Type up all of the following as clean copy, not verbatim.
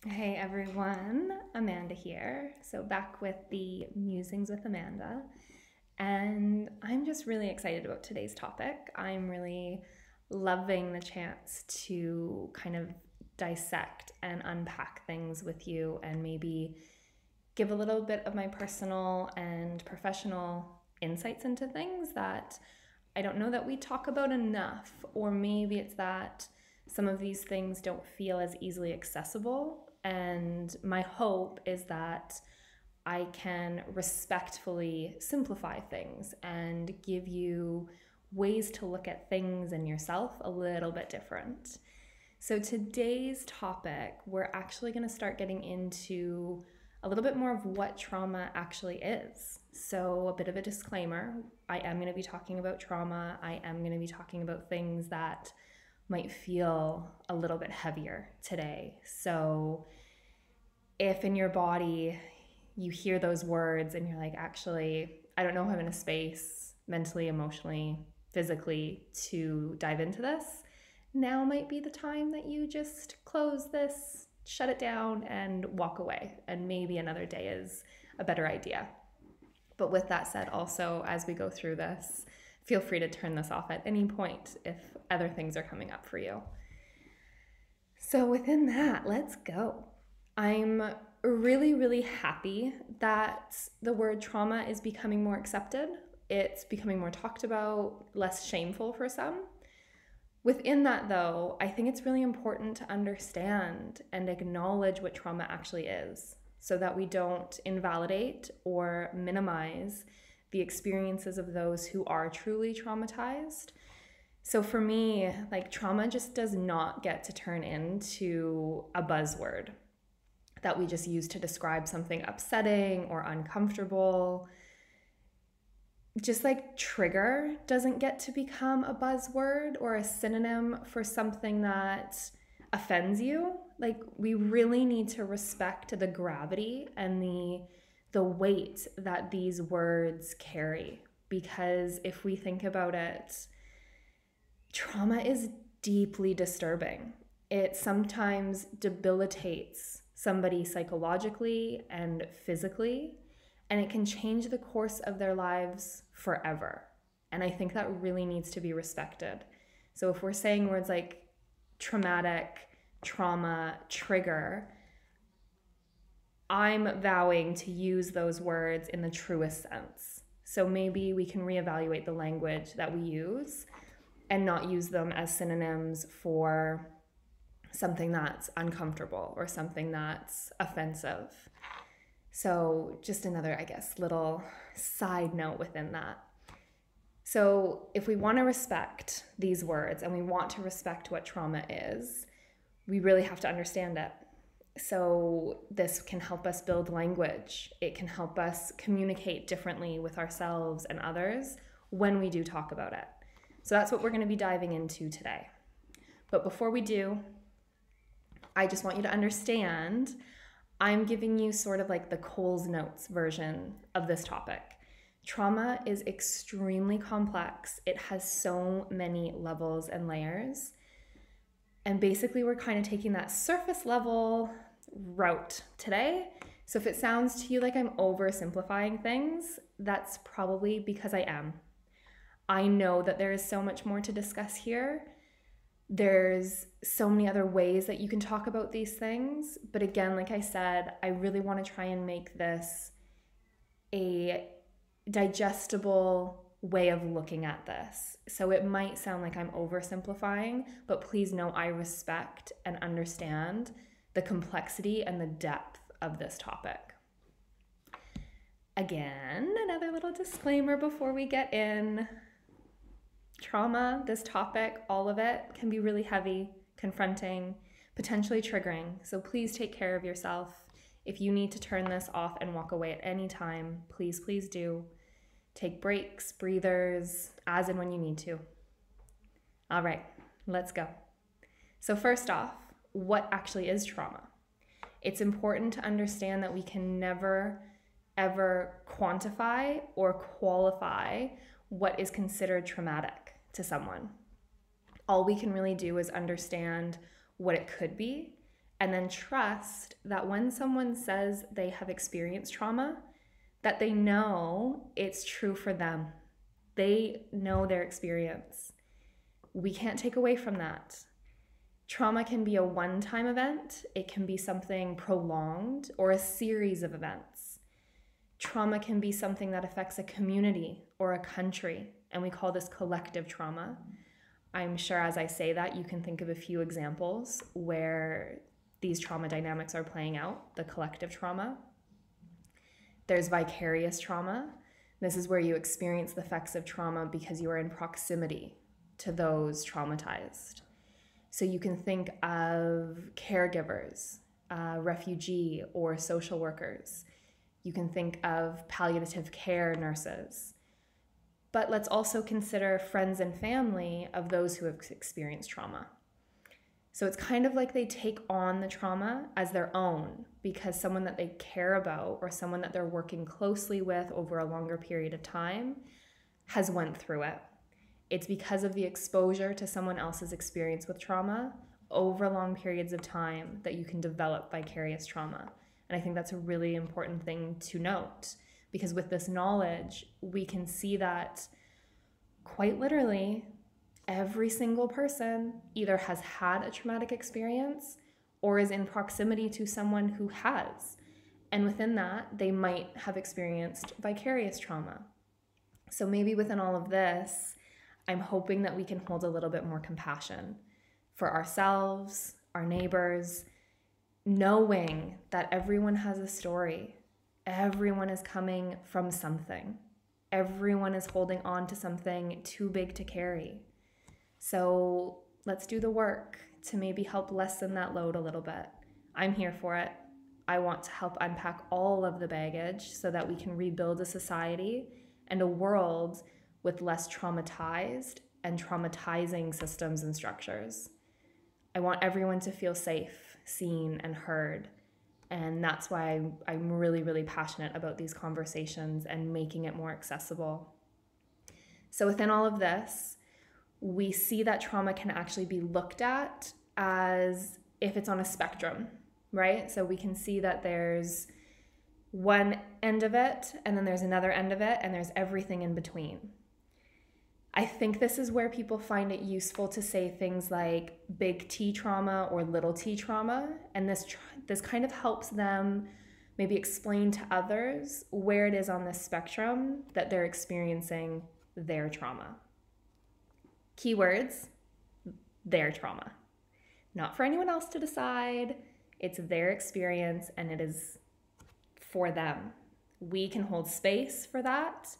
Hey everyone, Amanda here. So back with the Musings with Amanda. And I'm just really excited about today's topic. I'm really loving the chance to kind of dissect and unpack things with you and maybe give a little bit of my personal and professional insights into things that I don't know that we talk about enough, or maybe it's that some of these things don't feel as easily accessible. And my hope is that I can respectfully simplify things and give you ways to look at things and yourself a little bit different. So, today's topic, we're actually going to start getting into a little bit more of what trauma actually is. So, a bit of a disclaimer, I am going to be talking about trauma. I am going to be talking about things that might feel a little bit heavier today. So, if in your body you hear those words and you're like, actually, I don't know if I'm in a space mentally, emotionally, physically to dive into this, now might be the time that you just close this, shut it down, and walk away. And maybe another day is a better idea. But with that said, also, as we go through this, feel free to turn this off at any point if other things are coming up for you. So within that, let's go. I'm really, really happy that the word trauma is becoming more accepted. It's becoming more talked about, less shameful for some. Within that, though, I think it's really important to understand and acknowledge what trauma actually is so that we don't invalidate or minimize the experiences of those who are truly traumatized. So for me, like, trauma just does not get to turn into a buzzword that we just use to describe something upsetting or uncomfortable. Just like trigger doesn't get to become a buzzword or a synonym for something that offends you. Like, we really need to respect the gravity and the weight that these words carry, because if we think about it, trauma is deeply disturbing. It sometimes debilitates somebody psychologically and physically, and it can change the course of their lives forever. And I think that really needs to be respected. So if we're saying words like traumatic, trauma, trigger, I'm vowing to use those words in the truest sense. So maybe we can reevaluate the language that we use and not use them as synonyms for something that's uncomfortable or something that's offensive. So just another, I guess, little side note within that. So if we want to respect these words and we want to respect what trauma is, we really have to understand it. So this can help us build language. It can help us communicate differently with ourselves and others when we do talk about it. So that's what we're going to be diving into today. But before we do, I just want you to understand I'm giving you sort of like the Coles Notes version of this topic. Trauma is extremely complex. It has so many levels and layers. And basically, we're kind of taking that surface level route today. So if it sounds to you like I'm oversimplifying things, that's probably because I am. I know that there is so much more to discuss here. There's so many other ways that you can talk about these things. But again, like I said, I really want to try and make this a digestible way of looking at this. So it might sound like I'm oversimplifying, but please know I respect and understand the complexity and the depth of this topic. Again, another little disclaimer before we get in. Trauma, this topic, all of it can be really heavy, confronting, potentially triggering. So please take care of yourself. If you need to turn this off and walk away at any time, please, please do. Take breaks, breathers, as and when you need to. All right, let's go. So first off, what actually is trauma? It's important to understand that we can never, ever quantify or qualify what is considered traumatic to someone. All we can really do is understand what it could be and then trust that when someone says they have experienced trauma, that they know it's true for them. They know their experience. We can't take away from that. Trauma can be a one-time event. It can be something prolonged or a series of events. Trauma can be something that affects a community or a country, and we call this collective trauma. I'm sure as I say that, you can think of a few examples where these trauma dynamics are playing out, the collective trauma. There's vicarious trauma. This is where you experience the effects of trauma because you are in proximity to those traumatized. So you can think of caregivers, refugee or social workers. You can think of palliative care nurses. But let's also consider friends and family of those who have experienced trauma. So it's kind of like they take on the trauma as their own because someone that they care about or someone that they're working closely with over a longer period of time has went through it. It's because of the exposure to someone else's experience with trauma over long periods of time that you can develop vicarious trauma. And I think that's a really important thing to note because with this knowledge, we can see that quite literally, every single person either has had a traumatic experience or is in proximity to someone who has. And within that, they might have experienced vicarious trauma. So maybe within all of this, I'm hoping that we can hold a little bit more compassion for ourselves, our neighbors, knowing that everyone has a story. Everyone is coming from something. Everyone is holding on to something too big to carry. So let's do the work to maybe help lessen that load a little bit. I'm here for it. I want to help unpack all of the baggage so that we can rebuild a society and a world with less traumatized and traumatizing systems and structures. I want everyone to feel safe, seen, and heard. And that's why I'm really, really passionate about these conversations and making it more accessible. So within all of this, we see that trauma can actually be looked at as if it's on a spectrum, right? So we can see that there's one end of it, and then there's another end of it, and there's everything in between. I think this is where people find it useful to say things like big T trauma or little t trauma, and this kind of helps them maybe explain to others where it is on this spectrum that they're experiencing their trauma. Keywords, their trauma. Not for anyone else to decide, it's their experience and it is for them. We can hold space for that.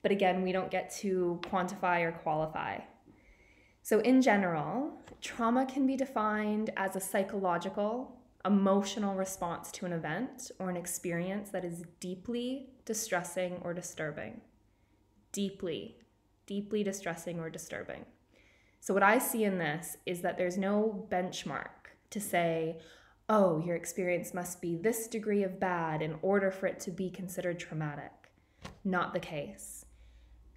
But again, we don't get to quantify or qualify. So in general, trauma can be defined as a psychological, emotional response to an event or an experience that is deeply distressing or disturbing. Deeply distressing or disturbing. So what I see in this is that there's no benchmark to say, oh, your experience must be this degree of bad in order for it to be considered traumatic. Not the case.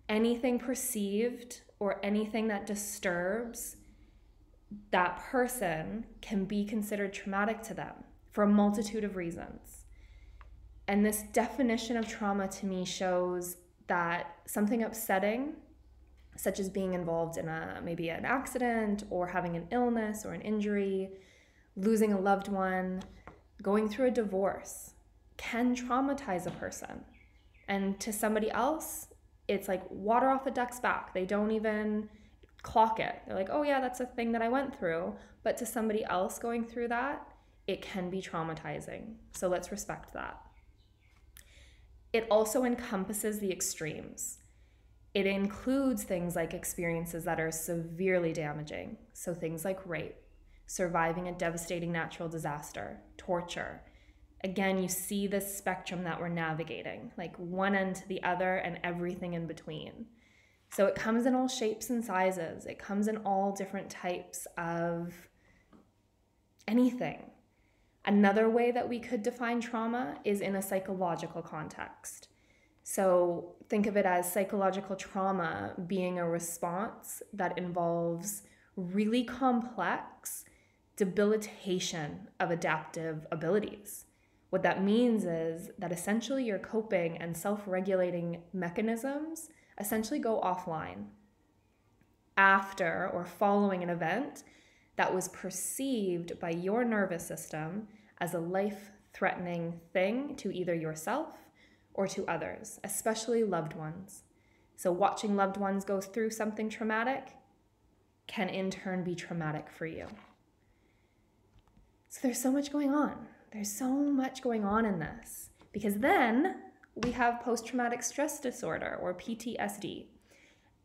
Anything perceived or anything that disturbs that person can be considered traumatic to them for a multitude of reasons. And this definition of trauma to me shows that something upsetting, such as being involved in maybe an accident or having an illness or an injury, losing a loved one, going through a divorce, can traumatize a person. And to somebody else, it's like water off a duck's back. They don't even clock it. They're like, oh yeah, that's a thing that I went through. But to somebody else going through that, it can be traumatizing. So let's respect that. It also encompasses the extremes. It includes things like experiences that are severely damaging. So things like rape, surviving a devastating natural disaster, torture. Again, you see this spectrum that we're navigating, like one end to the other and everything in between. So it comes in all shapes and sizes. It comes in all different types of anything. Another way that we could define trauma is in a psychological context. So think of it as psychological trauma being a response that involves really complex debilitation of adaptive abilities. What that means is that essentially your coping and self-regulating mechanisms essentially go offline after or following an event that was perceived by your nervous system as a life-threatening thing to either yourself or to others, especially loved ones. So watching loved ones go through something traumatic can in turn be traumatic for you. So there's so much going on. There's so much going on in this, because then we have post-traumatic stress disorder, or PTSD.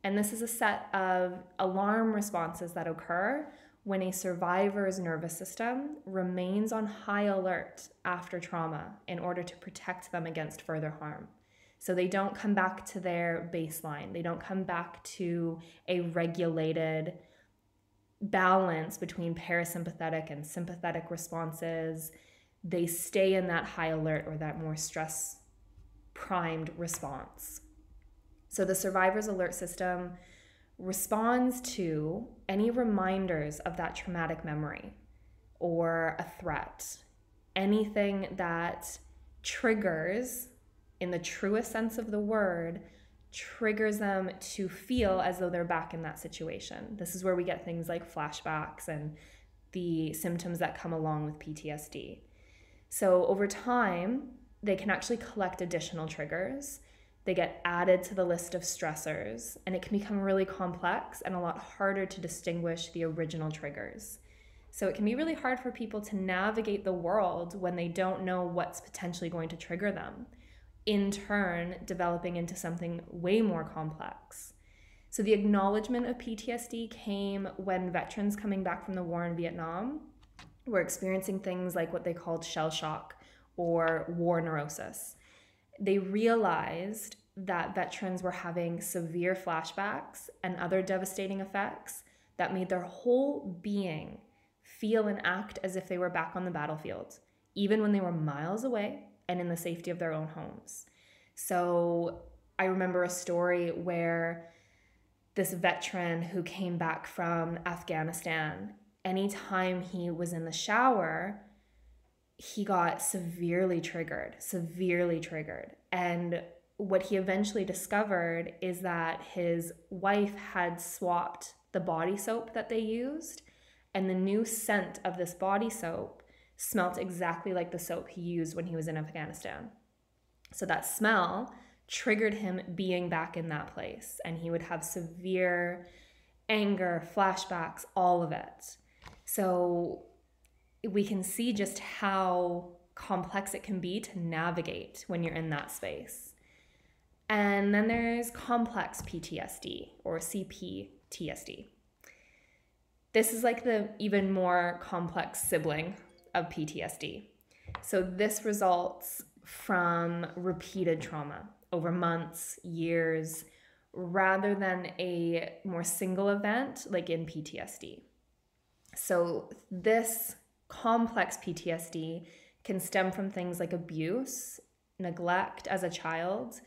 And this is a set of alarm responses that occur when a survivor's nervous system remains on high alert after trauma in order to protect them against further harm. So they don't come back to their baseline. They don't come back to a regulated balance between parasympathetic and sympathetic responses. They stay in that high alert or that more stress primed response. So the survivor's alert system responds to any reminders of that traumatic memory or a threat, anything that triggers, in the truest sense of the word, triggers them to feel as though they're back in that situation. This is where we get things like flashbacks and the symptoms that come along with PTSD. So over time, they can actually collect additional triggers. They get added to the list of stressors, and it can become really complex and a lot harder to distinguish the original triggers. So it can be really hard for people to navigate the world when they don't know what's potentially going to trigger them, in turn developing into something way more complex. So the acknowledgement of PTSD came when veterans coming back from the war in Vietnam were experiencing things like what they called shell shock or war neurosis. They realized that veterans were having severe flashbacks and other devastating effects that made their whole being feel and act as if they were back on the battlefield, even when they were miles away and in the safety of their own homes. So I remember a story where this veteran who came back from Afghanistan, anytime he was in the shower, he got severely triggered. And what he eventually discovered is that his wife had swapped the body soap that they used, and the new scent of this body soap smelt exactly like the soap he used when he was in Afghanistan. So that smell triggered him being back in that place, and he would have severe anger, flashbacks, all of it. So we can see just how complex it can be to navigate when you're in that space. And then there's complex PTSD, or CPTSD. This is like the even more complex sibling of PTSD. So this results from repeated trauma over months, years, rather than a more single event like in PTSD. So this complex PTSD can stem from things like abuse, neglect as a child,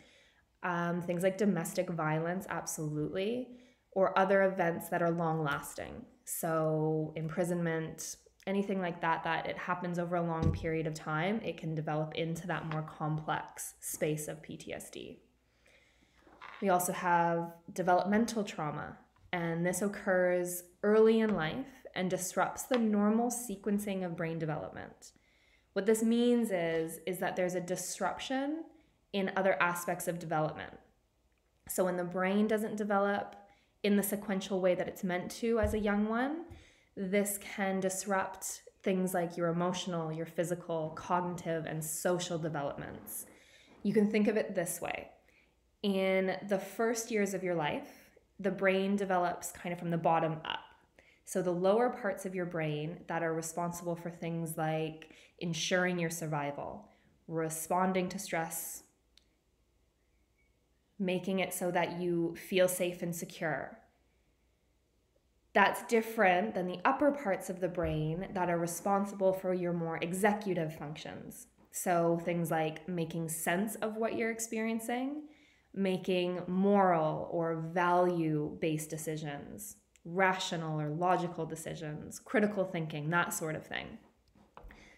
things like domestic violence, absolutely, or other events that are long lasting. So imprisonment, anything like that, that it happens over a long period of time, it can develop into that more complex space of PTSD. We also have developmental trauma, and this occurs early in life and disrupts the normal sequencing of brain development. What this means is that there's a disruption in other aspects of development. So when the brain doesn't develop in the sequential way that it's meant to as a young one, this can disrupt things like your emotional, your physical, cognitive, and social developments. You can think of it this way. In the first years of your life, the brain develops kind of from the bottom up. So the lower parts of your brain that are responsible for things like ensuring your survival, responding to stress, making it so that you feel safe and secure. That's different than the upper parts of the brain that are responsible for your more executive functions. So things like making sense of what you're experiencing, making moral or value-based decisions, rational or logical decisions, critical thinking, that sort of thing.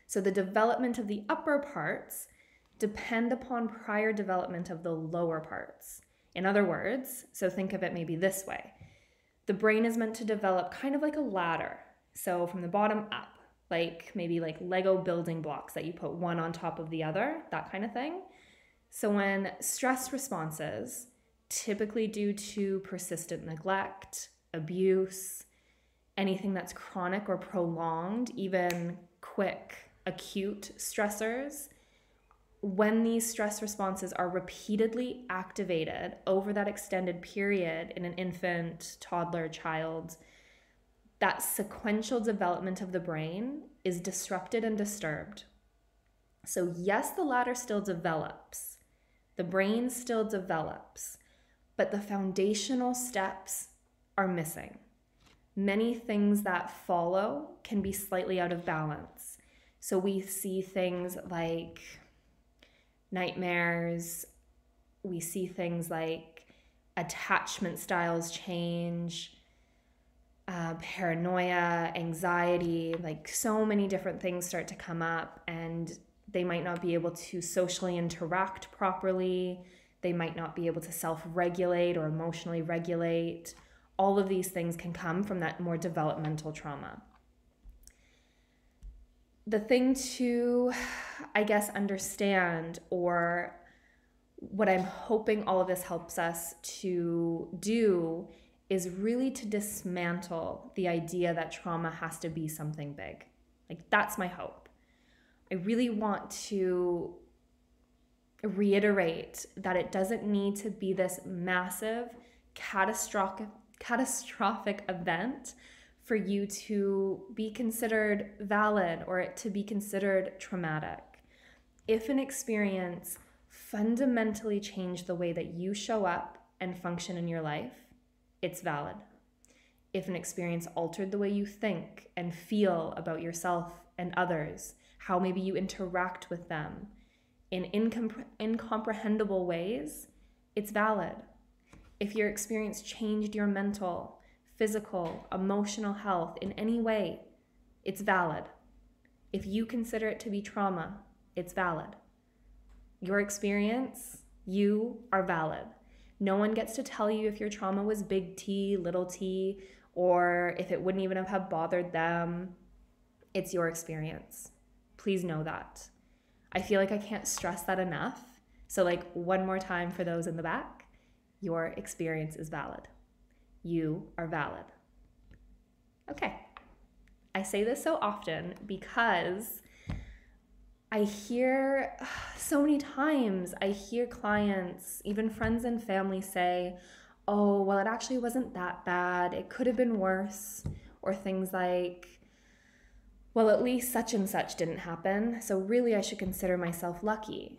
So the development of the upper parts depend upon prior development of the lower parts. In other words, so think of it maybe this way. The brain is meant to develop kind of like a ladder. So from the bottom up, like maybe like Lego building blocks that you put one on top of the other, that kind of thing. So when stress responses, typically due to persistent neglect, abuse, anything that's chronic or prolonged, even quick, acute stressors, when these stress responses are repeatedly activated over that extended period in an infant, toddler, child, that sequential development of the brain is disrupted and disturbed. So yes, the ladder still develops, the brain still develops, but the foundational steps are missing. Many things that follow can be slightly out of balance. So we see things like nightmares, we see things like attachment styles change, paranoia, anxiety, like so many different things start to come up, and they might not be able to socially interact properly. They might not be able to self-regulate or emotionally regulate. All of these things can come from that more developmental trauma. The thing to, I guess, understand, or what I'm hoping all of this helps us to do, is really to dismantle the idea that trauma has to be something big. Like, that's my hope. I really want to reiterate that it doesn't need to be this massive, catastrophic event for you to be considered valid or it to be considered traumatic. If an experience fundamentally changed the way that you show up and function in your life, it's valid. If an experience altered the way you think and feel about yourself and others, how maybe you interact with them in incomprehensible ways, it's valid. If your experience changed your mental, physical, emotional health in any way, it's valid. If you consider it to be trauma, it's valid. Your experience, you are valid. No one gets to tell you if your trauma was big T, little t, or if it wouldn't even have bothered them. It's your experience. Please know that. I feel like I can't stress that enough. So like one more time for those in the back, your experience is valid. You are valid. Okay. I say this so often because I hear so many times, I hear clients, even friends and family say, oh, well, it actually wasn't that bad. It could have been worse. Or things like, well, at least such and such didn't happen, so really I should consider myself lucky.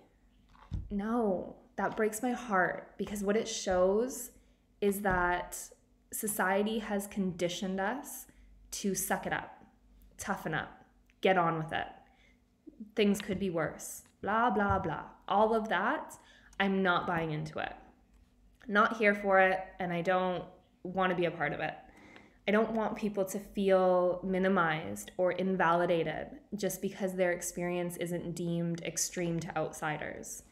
No, that breaks my heart, because what it shows is that society has conditioned us to suck it up, toughen up, get on with it. Things could be worse, blah, blah, blah. All of that, I'm not buying into it. Not here for it, and I don't want to be a part of it. I don't want people to feel minimized or invalidated just because their experience isn't deemed extreme to outsiders.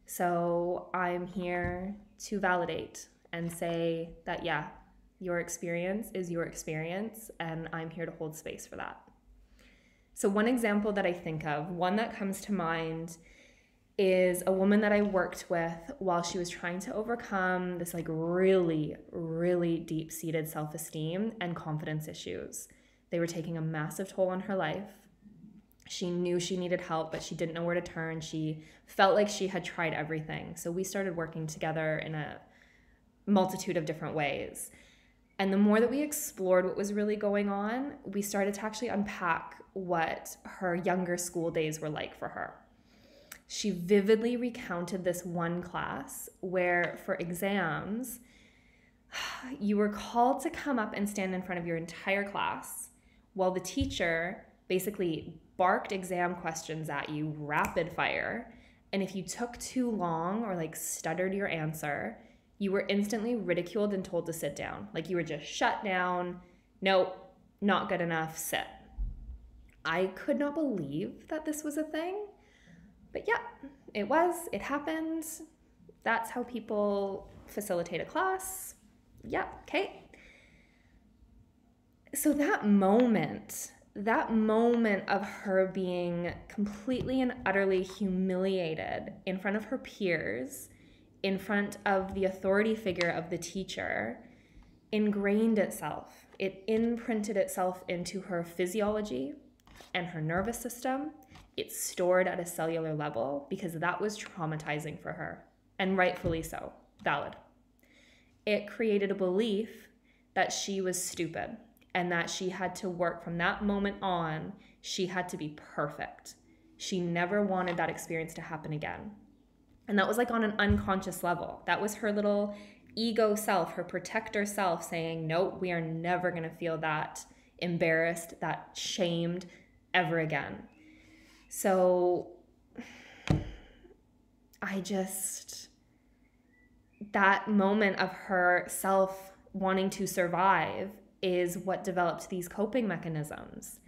So I'm here to validate and say that, yeah, your experience is your experience, and I'm here to hold space for that. So one example that I think of, one that comes to mind, is a woman that I worked with while she was trying to overcome this like really, really deep-seated self-esteem and confidence issues. They were taking a massive toll on her life. She knew she needed help, but she didn't know where to turn. She felt like she had tried everything. So we started working together in a multitude of different ways. And the more that we explored what was really going on, we started to actually unpack what her younger school days were like for her. She vividly recounted this one class where for exams, you were called to come up and stand in front of your entire class while the teacher basically barked exam questions at you rapid fire. And if you took too long or like stuttered your answer, you were instantly ridiculed and told to sit down. Like you were just shut down. Nope, not good enough, sit. I could not believe that this was a thing. But yeah, it happened. That's how people facilitate a class. Yeah, okay. So that moment of her being completely and utterly humiliated in front of her peers, in front of the authority figure of the teacher, ingrained itself. It imprinted itself into her physiology and her nervous system. It's stored at a cellular level because that was traumatizing for her, and rightfully so, valid. It created a belief that she was stupid and that she had to work from that moment on. She had to be perfect. She never wanted that experience to happen again. And that was like on an unconscious level. That was her little ego self, her protector self saying, nope, we are never going to feel that embarrassed, that shamed ever again. So that moment of her self wanting to survive is what developed these coping mechanisms.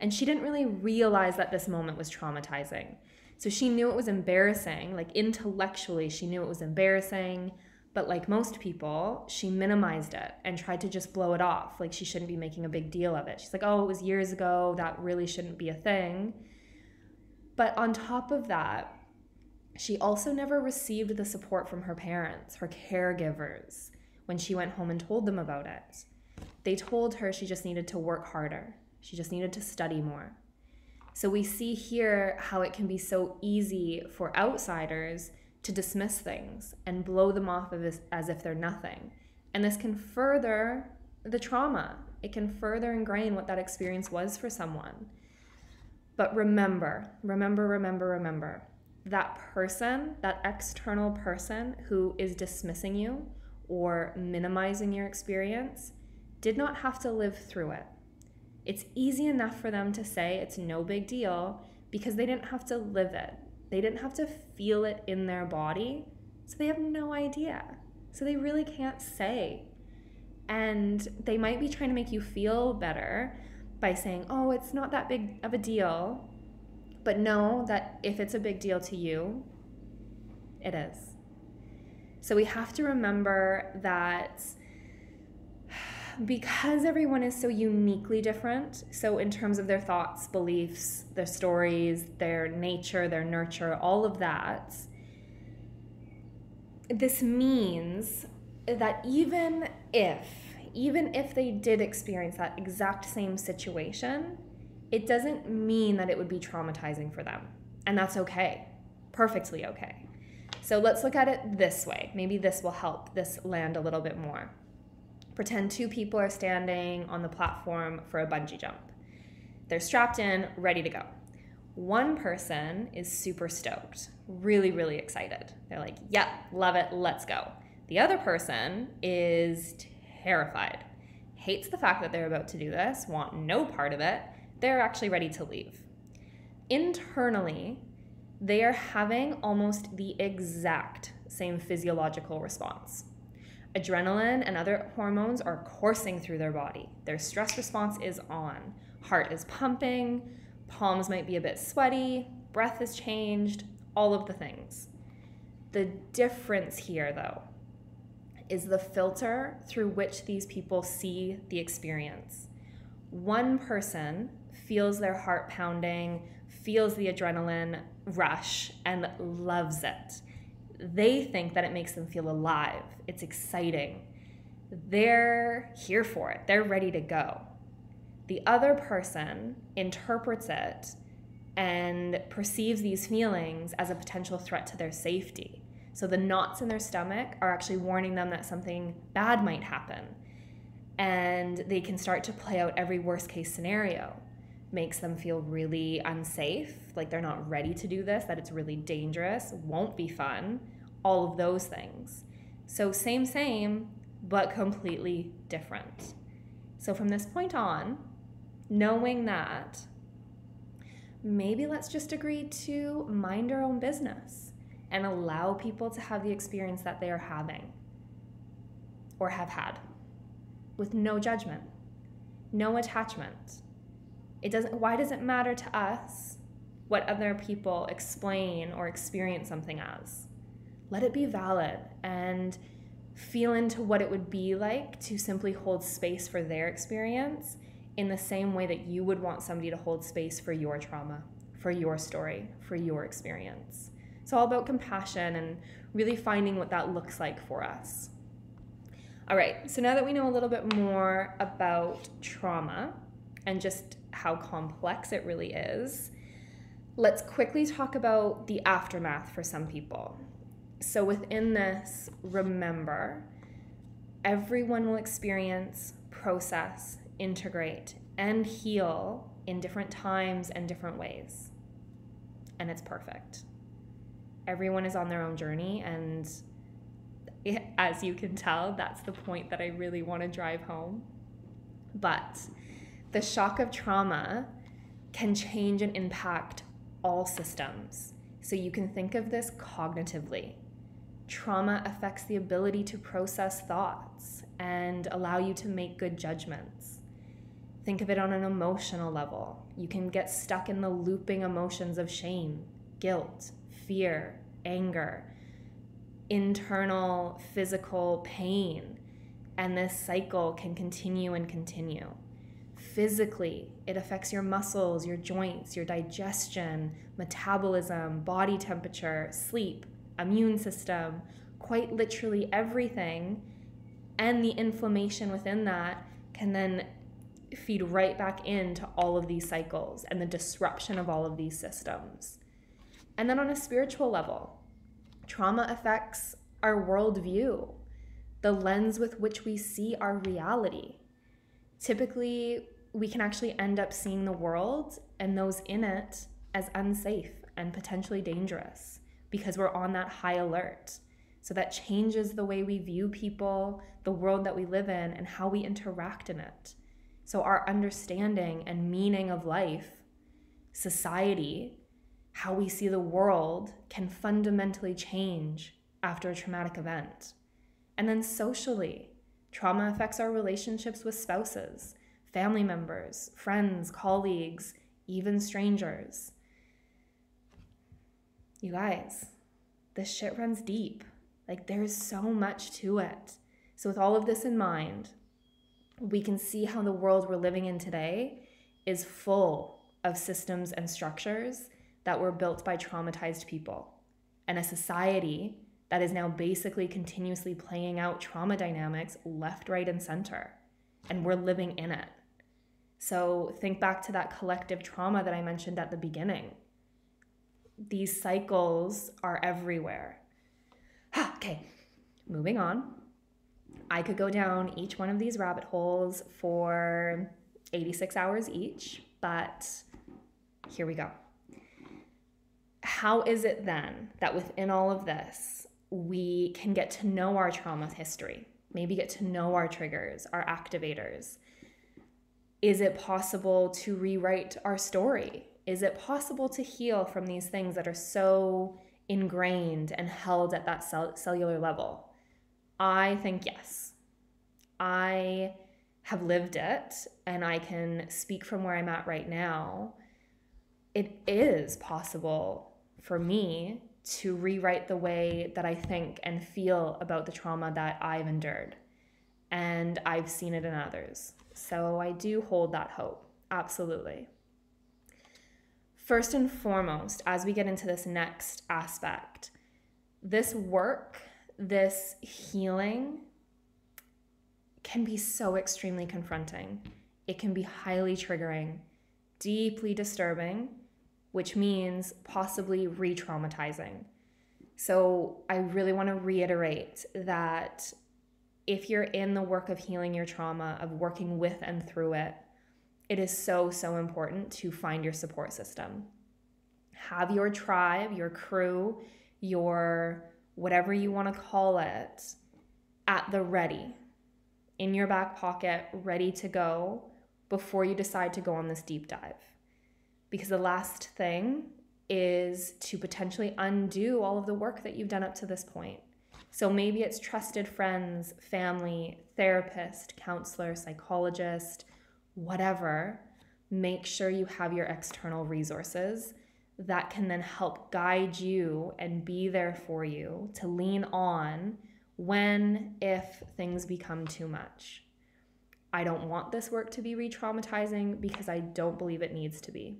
And she didn't really realize that this moment was traumatizing. So she knew it was embarrassing, like intellectually she knew it was embarrassing, but like most people, she minimized it and tried to just blow it off. Like she shouldn't be making a big deal of it. She's like, oh, it was years ago, that really shouldn't be a thing. But on top of that, she also never received the support from her parents, her caregivers, when she went home and told them about it. They told her she just needed to work harder. She just needed to study more. So we see here how it can be so easy for outsiders to dismiss things and blow them off as if they're nothing. And this can further the trauma. It can further ingrain what that experience was for someone. But remember, that person, that external person who is dismissing you or minimizing your experience did not have to live through it. It's easy enough for them to say it's no big deal because they didn't have to live it. They didn't have to feel it in their body, so they have no idea. So they really can't say. And they might be trying to make you feel better by saying, oh, it's not that big of a deal. But know that if it's a big deal to you, it is. So we have to remember that because everyone is so uniquely different, so in terms of their thoughts, beliefs, their stories, their nature, their nurture, all of that, this means that even if they did experience that exact same situation, it doesn't mean that it would be traumatizing for them. And that's okay. Perfectly okay. So let's look at it this way. Maybe this will help this land a little bit more. Pretend two people are standing on the platform for a bungee jump. They're strapped in, ready to go. One person is super stoked, really, really excited. They're like, yep, love it, let's go. The other person is terrified, hates the fact that they're about to do this, want no part of it. They're actually ready to leave. Internally, they are having almost the exact same physiological response. Adrenaline and other hormones are coursing through their body. Their stress response is on. Heart is pumping, palms might be a bit sweaty, breath is changed, all of the things. The difference here, though, is the filter through which these people see the experience. One person feels their heart pounding, feels the adrenaline rush, and loves it. They think that it makes them feel alive. It's exciting. They're here for it. They're ready to go. The other person interprets it and perceives these feelings as a potential threat to their safety. So the knots in their stomach are actually warning them that something bad might happen. And they can start to play out every worst case scenario. Makes them feel really unsafe, like they're not ready to do this, that it's really dangerous, won't be fun, all of those things. So same, but completely different. So from this point on, knowing that, maybe let's just agree to mind our own business and allow people to have the experience that they are having. or have had, with no judgment, no attachment. Why does it matter to us what other people explain or experience something as? Let it be valid and feel into what it would be like to simply hold space for their experience in the same way that you would want somebody to hold space for your trauma, for your story, for your experience. It's all about compassion and really finding what that looks like for us. All right, so now that we know a little bit more about trauma and just how complex it really is, let's quickly talk about the aftermath for some people. So within this, remember, everyone will experience, process, integrate, and heal in different times and different ways. And it's perfect. Everyone is on their own journey, and as you can tell, that's the point that I really want to drive home. But the shock of trauma can change and impact all systems. So you can think of this cognitively. Trauma affects the ability to process thoughts and allow you to make good judgments. Think of it on an emotional level. You can get stuck in the looping emotions of shame, guilt, fear, anger, internal physical pain, and this cycle can continue and continue. Physically, it affects your muscles, your joints, your digestion, metabolism, body temperature, sleep, immune system, quite literally everything. And the inflammation within that can then feed right back into all of these cycles and the disruption of all of these systems. And then on a spiritual level, trauma affects our worldview, the lens with which we see our reality. Typically, we can actually end up seeing the world and those in it as unsafe and potentially dangerous because we're on that high alert. So that changes the way we view people, the world that we live in, and how we interact in it. So our understanding and meaning of life, society, how we see the world can fundamentally change after a traumatic event. And then socially, trauma affects our relationships with spouses, family members, friends, colleagues, even strangers. You guys, this shit runs deep. Like, there's so much to it. So with all of this in mind, we can see how the world we're living in today is full of systems and structures that were built by traumatized people, and a society that is now basically continuously playing out trauma dynamics left, right, and center, and we're living in it. So think back to that collective trauma that I mentioned at the beginning. These cycles are everywhere. Okay, moving on. I could go down each one of these rabbit holes for 86 hours each, but here we go. How is it then that within all of this, we can get to know our trauma history, maybe get to know our triggers, our activators? Is it possible to rewrite our story? Is it possible to heal from these things that are so ingrained and held at that cellular level? I think yes. I have lived it, and I can speak from where I'm at right now. It is possible for me to rewrite the way that I think and feel about the trauma that I've endured. And I've seen it in others. So I do hold that hope. Absolutely. First and foremost, as we get into this next aspect, this work, this healing can be so extremely confronting. It can be highly triggering, deeply disturbing, which means possibly re-traumatizing. So I really want to reiterate that if you're in the work of healing your trauma, of working with and through it, it is so, so important to find your support system. Have your tribe, your crew, your whatever you want to call it, at the ready, in your back pocket, ready to go before you decide to go on this deep dive. Because the last thing is to potentially undo all of the work that you've done up to this point. So maybe it's trusted friends, family, therapist, counselor, psychologist, whatever. Make sure you have your external resources that can then help guide you and be there for you to lean on if things become too much. I don't want this work to be re-traumatizing because I don't believe it needs to be.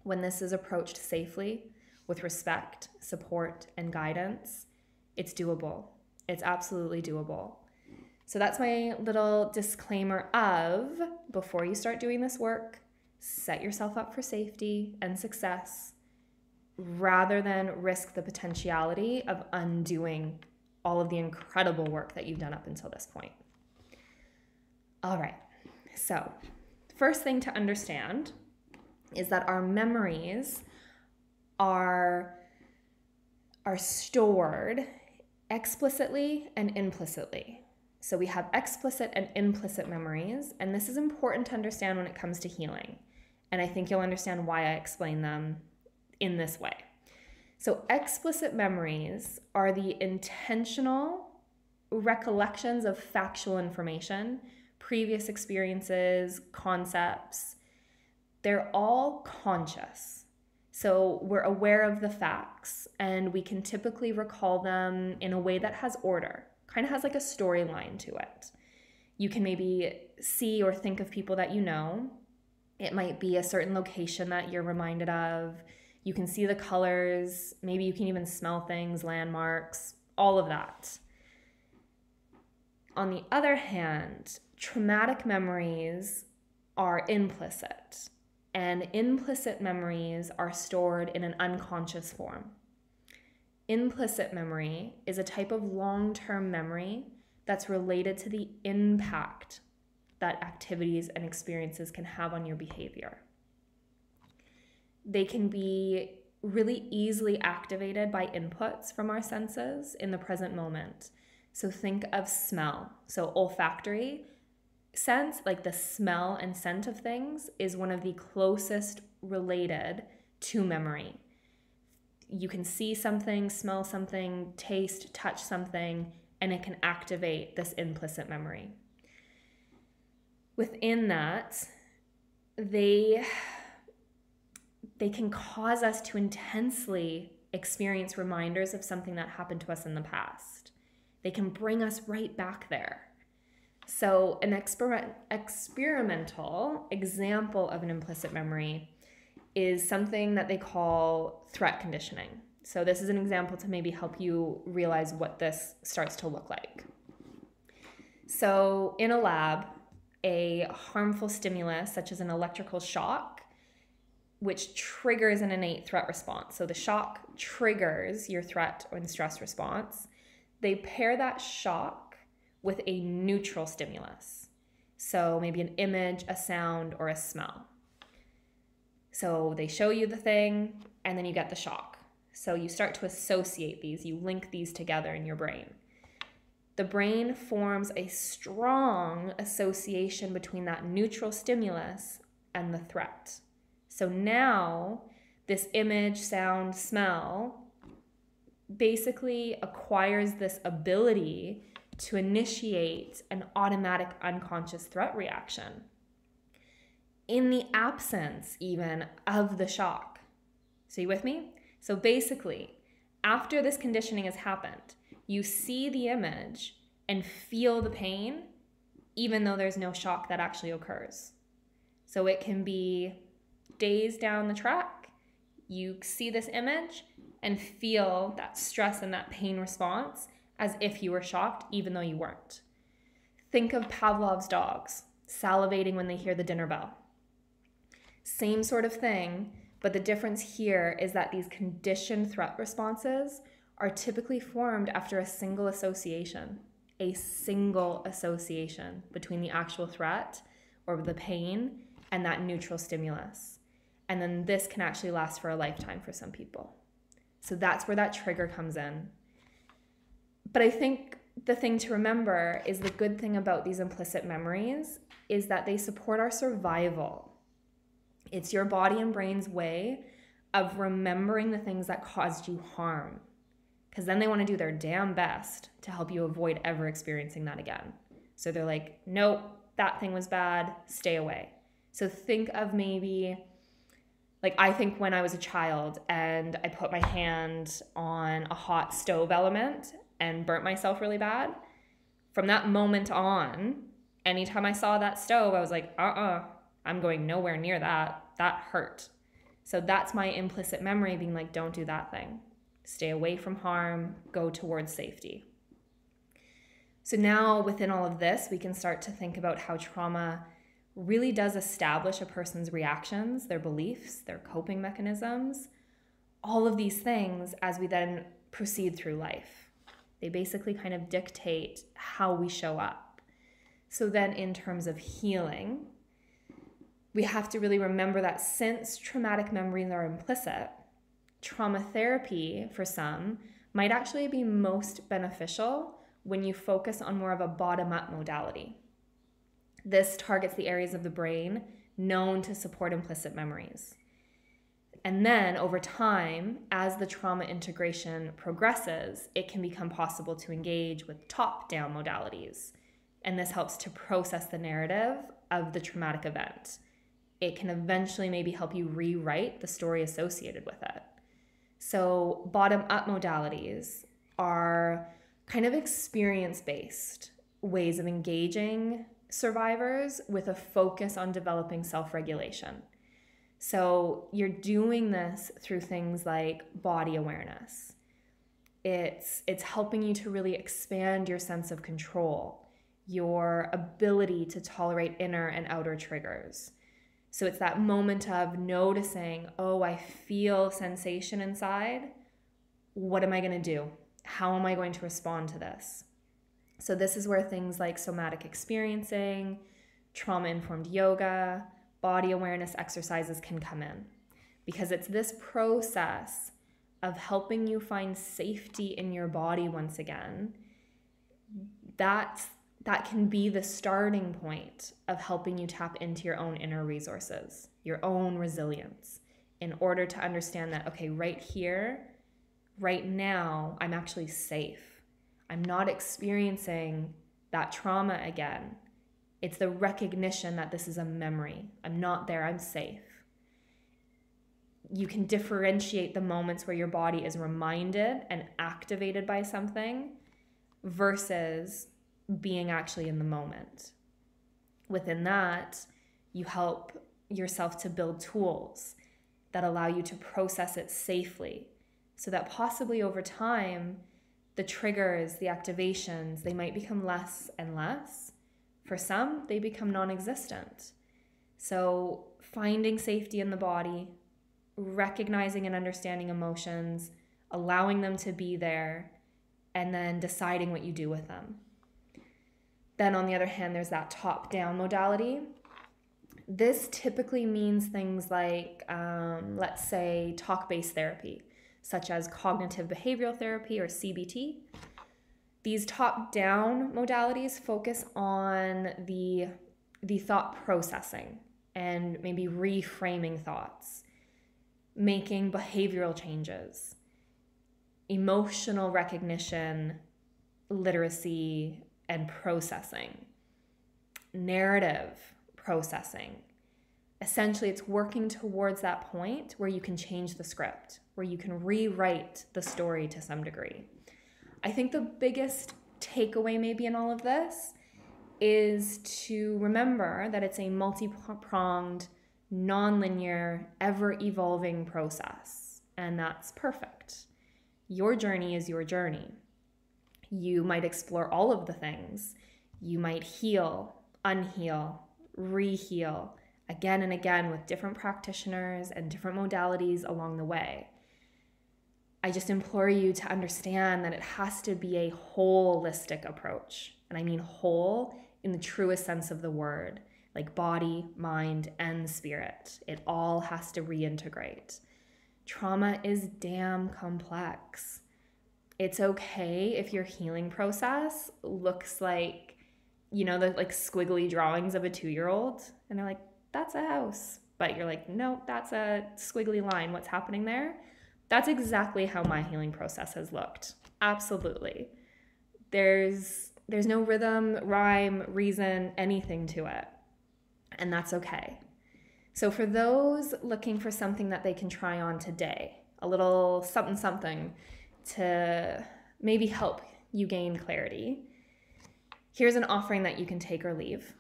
When this is approached safely, with respect, support, and guidance, it's doable. It's absolutely doable. So that's my little disclaimer of, before you start doing this work, set yourself up for safety and success rather than risk the potentiality of undoing all of the incredible work that you've done up until this point. All right, so first thing to understand is that our memories are stored explicitly and implicitly. So we have explicit and implicit memories, and this is important to understand when it comes to healing. And I think you'll understand why I explain them in this way. So explicit memories are the intentional recollections of factual information, previous experiences, concepts. They're all conscious. So we're aware of the facts, and we can typically recall them in a way that has order, kind of has like a storyline to it. You can maybe see or think of people that you know. It might be a certain location that you're reminded of. You can see the colors. Maybe you can even smell things, landmarks, all of that. On the other hand, traumatic memories are implicit. And implicit memories are stored in an unconscious form. Implicit memory is a type of long-term memory that's related to the impact that activities and experiences can have on your behavior. They can be really easily activated by inputs from our senses in the present moment. So think of smell. So olfactory sense, like the smell and scent of things, is one of the closest related to memory. You can see something, smell something, taste, touch something, and it can activate this implicit memory. Within that, they can cause us to intensely experience reminders of something that happened to us in the past. They can bring us right back there. So an experimental example of an implicit memory is something that they call threat conditioning. So this is an example to maybe help you realize what this starts to look like. So in a lab, a harmful stimulus, such as an electrical shock, which triggers an innate threat response. So the shock triggers your threat and stress response. They pair that shock with a neutral stimulus. So maybe an image, a sound, or a smell. So they show you the thing, and then you get the shock. So you start to associate these, you link these together in your brain. The brain forms a strong association between that neutral stimulus and the threat. So now this image, sound, smell basically acquires this ability to initiate an automatic unconscious threat reaction in the absence even of the shock. So you with me? So basically, after this conditioning has happened, you see the image and feel the pain even though there's no shock that actually occurs. So it can be days down the track, you see this image and feel that stress and that pain response as if you were shocked, even though you weren't. Think of Pavlov's dogs salivating when they hear the dinner bell. Same sort of thing, but the difference here is that these conditioned threat responses are typically formed after a single association between the actual threat or the pain and that neutral stimulus. And then this can actually last for a lifetime for some people. So that's where that trigger comes in. But I think the thing to remember is the good thing about these implicit memories is that they support our survival. It's your body and brain's way of remembering the things that caused you harm. because then they want to do their damn best to help you avoid ever experiencing that again. So they're like, nope, that thing was bad, stay away. So think of maybe, like I think when I was a child and I put my hand on a hot stove element and burnt myself really bad, from that moment on, anytime I saw that stove, I was like, I'm going nowhere near that. That hurt. So that's my implicit memory being like, don't do that thing. Stay away from harm, go towards safety. So now within all of this, we can start to think about how trauma really does establish a person's reactions, their beliefs, their coping mechanisms, all of these things as we then proceed through life. They basically kind of dictate how we show up. So then in terms of healing, we have to really remember that since traumatic memories are implicit, trauma therapy for some might actually be most beneficial when you focus on more of a bottom-up modality. This targets the areas of the brain known to support implicit memories. And then over time, as the trauma integration progresses, it can become possible to engage with top-down modalities. And this helps to process the narrative of the traumatic event. It can eventually maybe help you rewrite the story associated with it. So bottom-up modalities are kind of experience-based ways of engaging survivors with a focus on developing self-regulation. So you're doing this through things like body awareness. It's helping you to really expand your sense of control, your ability to tolerate inner and outer triggers. So it's that moment of noticing, oh, I feel sensation inside. What am I going to do? How am I going to respond to this? So this is where things like somatic experiencing, trauma-informed yoga, body awareness exercises can come in. Because it's this process of helping you find safety in your body once again, that can be the starting point of helping you tap into your own inner resources, your own resilience, in order to understand that, okay, right here, right now, I'm actually safe. I'm not experiencing that trauma again. It's the recognition that this is a memory. I'm not there, I'm safe. You can differentiate the moments where your body is reminded and activated by something versus being actually in the moment. Within that, you help yourself to build tools that allow you to process it safely so that possibly over time, the triggers, the activations, they might become less and less. For some, they become non-existent. So finding safety in the body, recognizing and understanding emotions, allowing them to be there, and then deciding what you do with them. Then on the other hand, there's that top-down modality. This typically means things like, let's say, talk-based therapy, such as cognitive behavioral therapy or CBT. These top-down modalities focus on the thought processing and maybe reframing thoughts, making behavioral changes, emotional recognition, literacy, and processing, narrative processing. Essentially, it's working towards that point where you can change the script, where you can rewrite the story to some degree. I think the biggest takeaway maybe in all of this is to remember that it's a multi-pronged, non-linear, ever-evolving process, and that's perfect. Your journey is your journey. You might explore all of the things. You might heal, unheal, re-heal, again and again with different practitioners and different modalities along the way. I just implore you to understand that it has to be a holistic approach. And I mean whole in the truest sense of the word, like body, mind, and spirit. It all has to reintegrate. Trauma is damn complex. It's okay if your healing process looks like, the like squiggly drawings of a 2-year-old, and they're like, that's a house. But you're like, no, that's a squiggly line. What's happening there? That's exactly how my healing process has looked. Absolutely. There's no rhythm, rhyme, reason, anything to it. And that's okay. So for those looking for something that they can try on today, a little something something to maybe help you gain clarity, here's an offering that you can take or leave.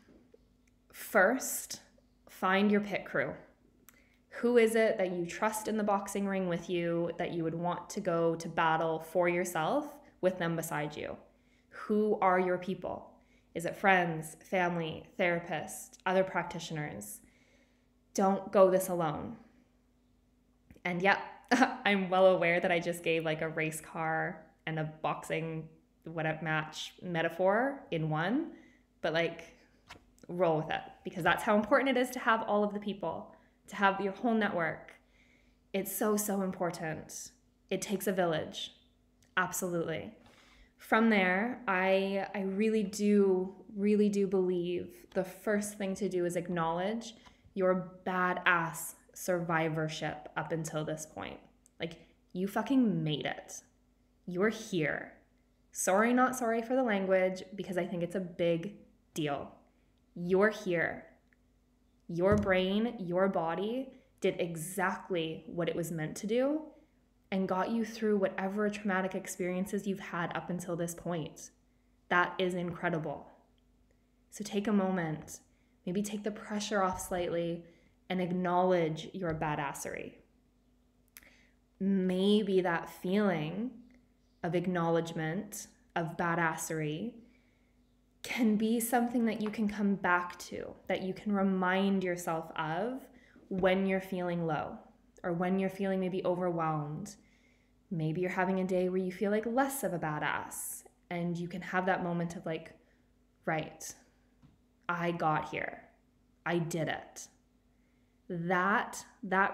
First, find your pit crew. Who is it that you trust in the boxing ring with you, that you would want to go to battle for yourself with them beside you? Who are your people? Is it friends, family, therapists, other practitioners? Don't go this alone. And yeah, I'm well aware that I just gave like a race car and a boxing match metaphor in one, but like roll with it, because that's how important it is to have all of the people, to have your whole network. It's so, so important. It takes a village. Absolutely. From there, I really do believe the first thing to do is acknowledge your badass survivorship up until this point. Like, you fucking made it. You're here. Sorry, not sorry for the language, because I think it's a big deal. You're here. Your brain, your body did exactly what it was meant to do and got you through whatever traumatic experiences you've had up until this point. That is incredible. So take a moment, maybe take the pressure off slightly and acknowledge your badassery. Maybe that feeling of acknowledgement, of badassery, can be something that you can come back to, that you can remind yourself of when you're feeling low or when you're feeling maybe overwhelmed. Maybe you're having a day where you feel like less of a badass, and you can have that moment of like, right, I got here. I did it. That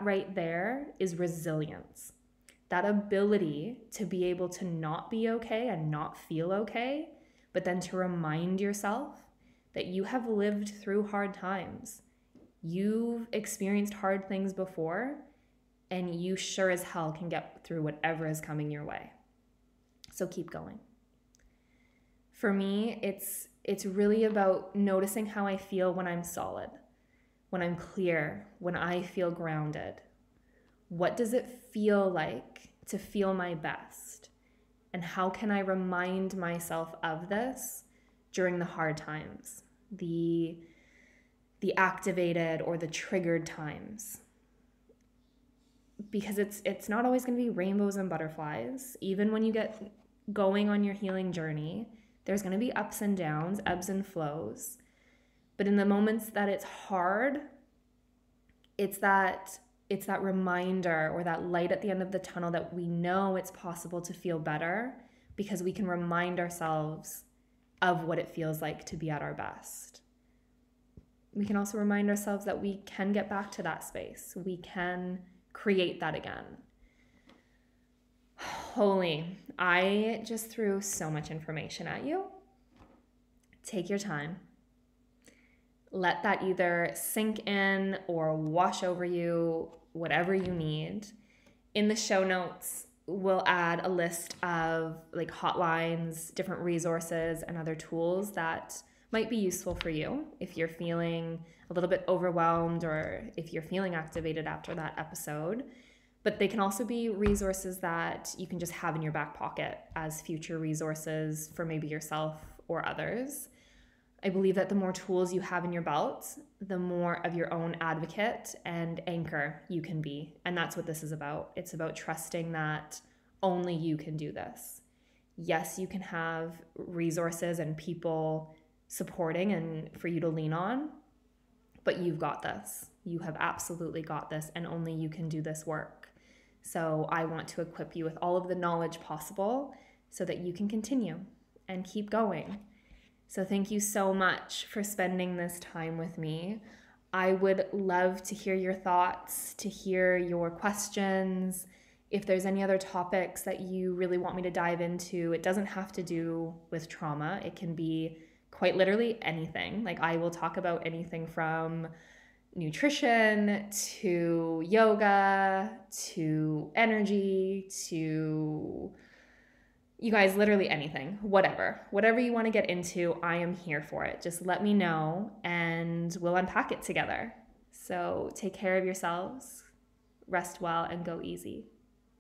right there is resilience. That ability to be able to not be okay and not feel okay, but then to remind yourself that you have lived through hard times. You've experienced hard things before, and you sure as hell can get through whatever is coming your way. So keep going. For me, it's really about noticing how I feel when I'm solid, when I'm clear, when I feel grounded. What does it feel like to feel my best? And how can I remind myself of this during the hard times, the activated or the triggered times? Because it's not always going to be rainbows and butterflies. Even when you get going on your healing journey, there's going to be ups and downs, ebbs and flows. But in the moments that it's hard, it's that reminder or that light at the end of the tunnel that we know it's possible to feel better, because we can remind ourselves of what it feels like to be at our best. We can also remind ourselves that we can get back to that space. We can create that again. Holy, I just threw so much information at you. Take your time. Let that either sink in or wash over you, whatever you need. In the show notes, we'll add a list of like hotlines, different resources, and other tools that might be useful for you if you're feeling a little bit overwhelmed or if you're feeling activated after that episode. But they can also be resources that you can just have in your back pocket as future resources for maybe yourself or others. I believe that the more tools you have in your belt, the more of your own advocate and anchor you can be. And that's what this is about. It's about trusting that only you can do this. Yes, you can have resources and people supporting and for you to lean on, but you've got this. You have absolutely got this, and only you can do this work. So I want to equip you with all of the knowledge possible so that you can continue and keep going. So thank you so much for spending this time with me. I would love to hear your thoughts, to hear your questions. If there's any other topics that you really want me to dive into, it doesn't have to do with trauma. It can be quite literally anything. Like, I will talk about anything from nutrition to yoga to energy to You guys, literally anything, whatever you want to get into, I am here for it. Just let me know and we'll unpack it together. So take care of yourselves, rest well, and go easy.